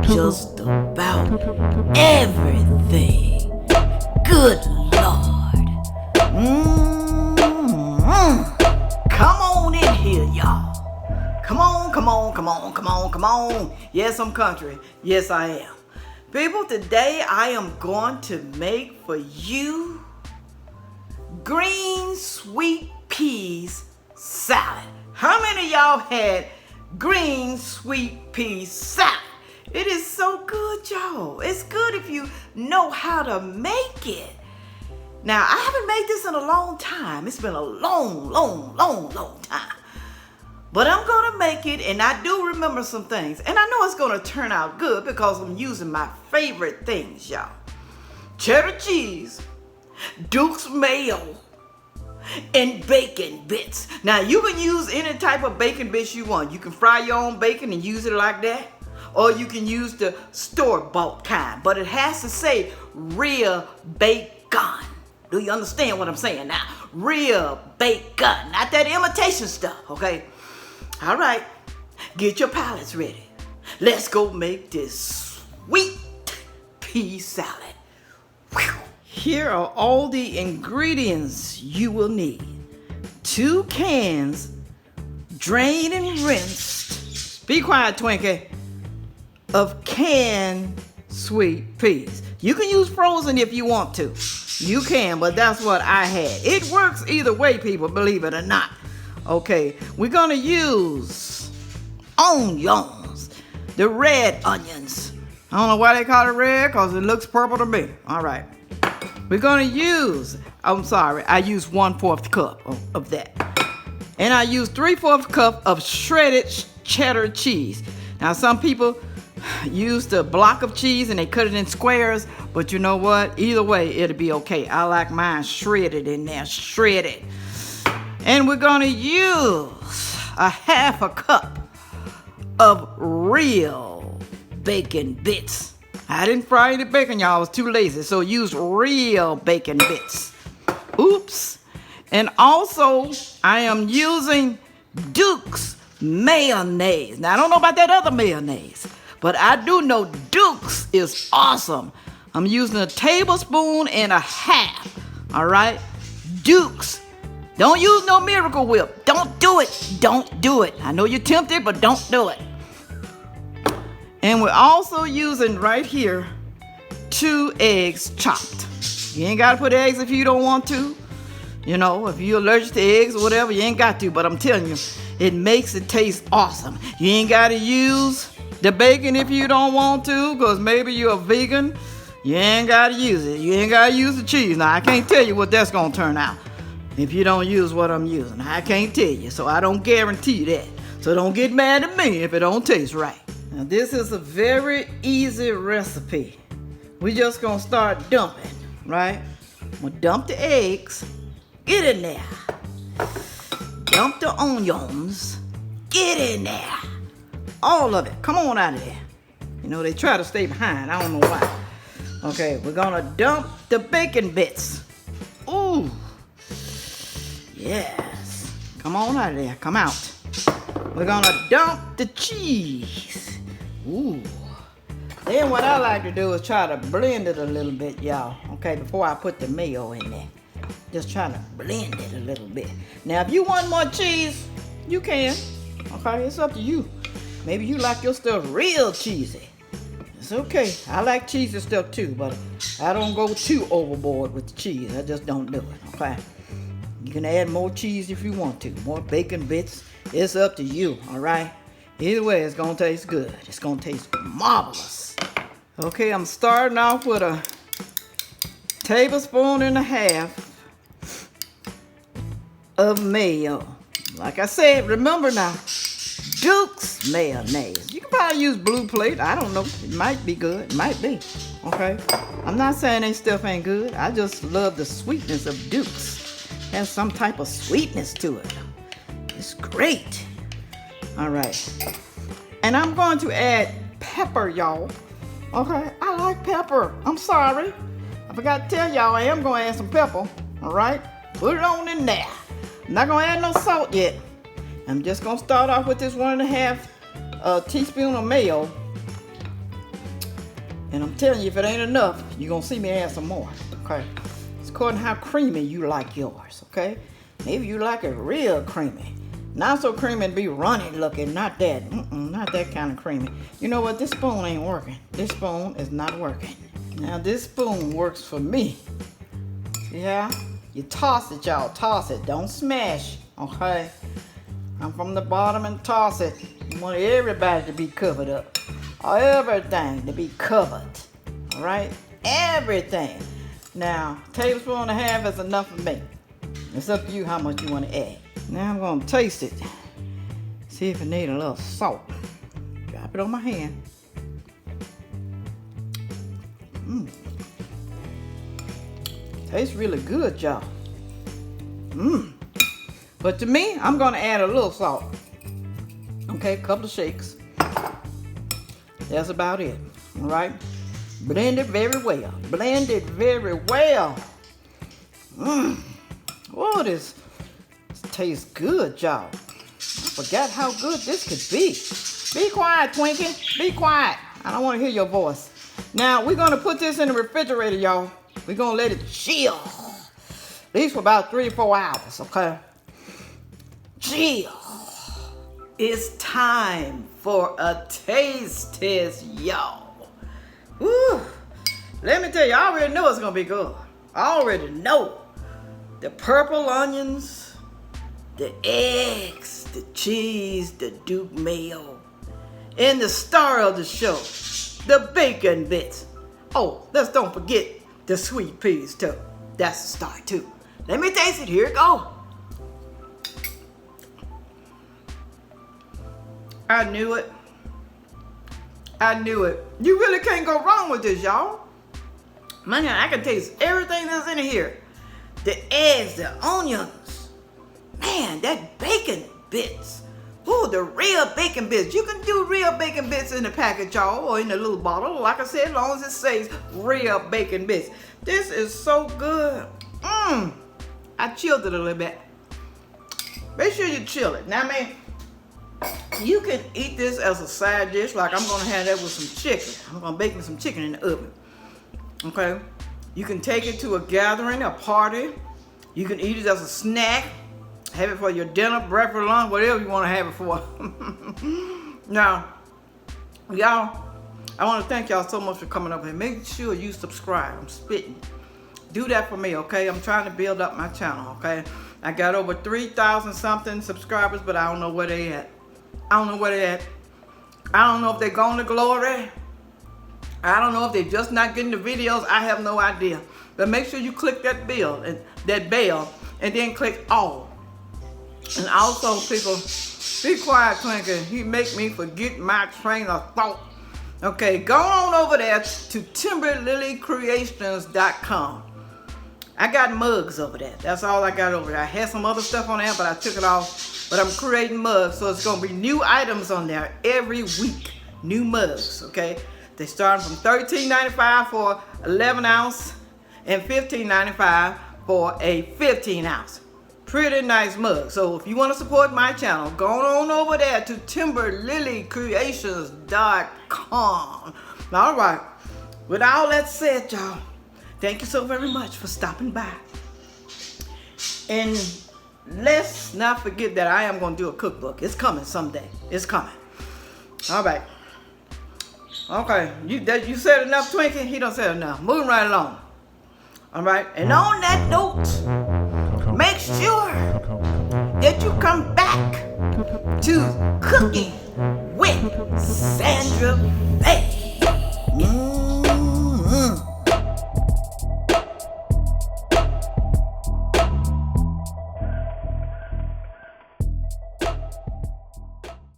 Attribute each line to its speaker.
Speaker 1: just about everything. Good Lord. Come on in here, y'all. Come on, come on, come on, come on, come on. Yes, I'm country. Yes, I am. People, today I am going to make for you green sweet peas salad. How many of y'all had green sweet pea salad? It is so good, y'all. It's good if you know how to make it. Now, I haven't made this in a long time. It's been a long time. But I'm going to make it, and I do remember some things. And I know it's going to turn out good because I'm using my favorite things, y'all. Cheddar cheese, Duke's mayo, and bacon bits. Now, you can use any type of bacon bits you want. You can fry your own bacon and use it like that. Or you can use the store-bought kind. But it has to say real bacon. Do you understand what I'm saying now? Real bacon. Not that imitation stuff, okay? All right. Get your palates ready. Let's go make this sweet pea salad. Whew. Here are all the ingredients you will need. 2 cans, drained and rinsed. Be quiet, Twinkie. Of canned sweet peas. You can use frozen if you want to. You can, but that's what I had. It works either way, people, believe it or not. Okay, we're gonna use onions, the red onions. I don't know why they call it red, because it looks purple to me. All right. We're gonna use, I used 1/4 cup of that. And I used 3/4 cup of shredded cheddar cheese. Now, some people use the block of cheese and they cut it in squares, but you know what? Either way, it'll be okay. I like mine shredded in there, shredded. And we're gonna use 1/2 cup of real bacon bits. I didn't fry any bacon, y'all. I was too lazy, so use real bacon bits. Oops. And also, I am using Duke's mayonnaise. Now, I don't know about that other mayonnaise, but I do know Duke's is awesome. I'm using 1.5 tablespoons. All right? Duke's. Don't use no Miracle Whip. Don't do it. Don't do it. I know you're tempted, but don't do it. And we're also using right here 2 eggs chopped. You ain't got to put eggs if you don't want to. You know, if you're allergic to eggs or whatever, you ain't got to. But I'm telling you, it makes it taste awesome. You ain't got to use the bacon if you don't want to, because maybe you're a vegan. You ain't got to use it. You ain't got to use the cheese. Now, I can't tell you what that's going to turn out if you don't use what I'm using. I can't tell you, so I don't guarantee that. So don't get mad at me if it don't taste right. Now, this is a very easy recipe. We just going to start dumping, right? I'm going to dump the eggs. Get in there. Dump the onions. Get in there. All of it. Come on out of there. You know, they try to stay behind. I don't know why. Okay, we're going to dump the bacon bits. Ooh. Yes. Come on out of there. Come out. We're going to dump the cheese. Ooh. Then what I like to do is try to blend it a little bit, y'all. Okay, before I put the mayo in there. Just try to blend it a little bit. Now, if you want more cheese, you can. Okay, it's up to you. Maybe you like your stuff real cheesy. It's okay. I like cheesy stuff too, but I don't go too overboard with the cheese. I just don't do it, okay? You can add more cheese if you want to. More bacon bits. It's up to you, all right? Either way, it's going to taste good. It's going to taste marvelous. Okay, I'm starting off with 1.5 tablespoons of mayo. Like I said, remember now, Duke's mayonnaise. You can probably use Blue Plate. I don't know. It might be good. It might be. Okay? I'm not saying that stuff ain't good. I just love the sweetness of Duke's. It has some type of sweetness to it. It's great. All right. And I'm going to add pepper, y'all. Okay? I like pepper. I'm sorry. I forgot to tell y'all I am going to add some pepper. All right? Put it on in there. I'm not going to add no salt yet. I'm just going to start off with this 1.5 teaspoon of mayo. And I'm telling you, if it ain't enough, you're gonna see me add some more, okay? It's according to how creamy you like yours, okay? Maybe you like it real creamy. Not so creamy to be runny looking, not that. Not that kind of creamy. You know what, this spoon ain't working. This spoon is not working. Now this spoon works for me. Yeah, you toss it, y'all, toss it. Don't smash, okay? I'm from the bottom and toss it. You want everybody to be covered up. Everything to be covered, all right? Everything. Now, tablespoon and a half is enough for me. It's up to you how much you want to add. Now I'm gonna taste it. See if it need a little salt. Drop it on my hand. Tastes really good, y'all. But to me, I'm gonna add a little salt. Okay, a couple of shakes. That's about it, all right? Blend it very well. Blend it very well. Oh, this tastes good, y'all. I forgot how good this could be. Be quiet, Twinkie. Be quiet. I don't want to hear your voice. Now, we're going to put this in the refrigerator, y'all. We're going to let it chill. At least for about 3 or 4 hours, okay? Chill. It's time for a taste test, y'all. Woo. Let me tell you, I already know it's going to be good. I already know. The purple onions, the eggs, the cheese, the Duke mayo, and the star of the show, the bacon bits. Oh, let's don't forget the sweet peas too. That's the star too. Let me taste it. Here it go. I knew it. I knew it. You really can't go wrong with this, y'all. Man, I can taste everything that's in here. The eggs, the onions. Man, that bacon bits. Ooh, the real bacon bits. You can do real bacon bits in the package, y'all, or in a little bottle. Like I said, as long as it says real bacon bits. This is so good. I chilled it a little bit. Make sure you chill it. Now, man, you can eat this as a side dish. Like I'm gonna have that with some chicken. I'm gonna bake me some chicken in the oven. Okay? You can take it to a gathering, a party. You can eat it as a snack. Have it for your dinner, breakfast, lunch, whatever you want to have it for. Now, y'all, I want to thank y'all so much for coming up here. Make sure you subscribe. I'm spitting. Do that for me, okay? I'm trying to build up my channel, okay? I got over 3,000 something subscribers, but I don't know where they at. I don't know where they at. I don't know if they're going to glory. I don't know if they're just not getting the videos. I have no idea. But make sure you click that bell, and then click all. And also, people, be quiet, Twinkie. He make me forget my train of thought. Okay, go on over there to timberlilycreations.com. I got mugs over there. That's all I got over there. I had some other stuff on there, but I took it off. But I'm creating mugs, so it's going to be new items on there every week. New mugs, okay? They start from $13.95 for 11 ounce and $15.95 for a 15 ounce. Pretty nice mug. So if you want to support my channel, go on over there to timberlilycreations.com. All right. With all that said, y'all, thank you so very much for stopping by. And let's not forget that I am going to do a cookbook. It's coming someday. It's coming. All right. Okay. You said enough, Twinkie? He don't say enough. Moving right along. All right. And on that note, make sure that you come back to Cooking with Sandra Evans.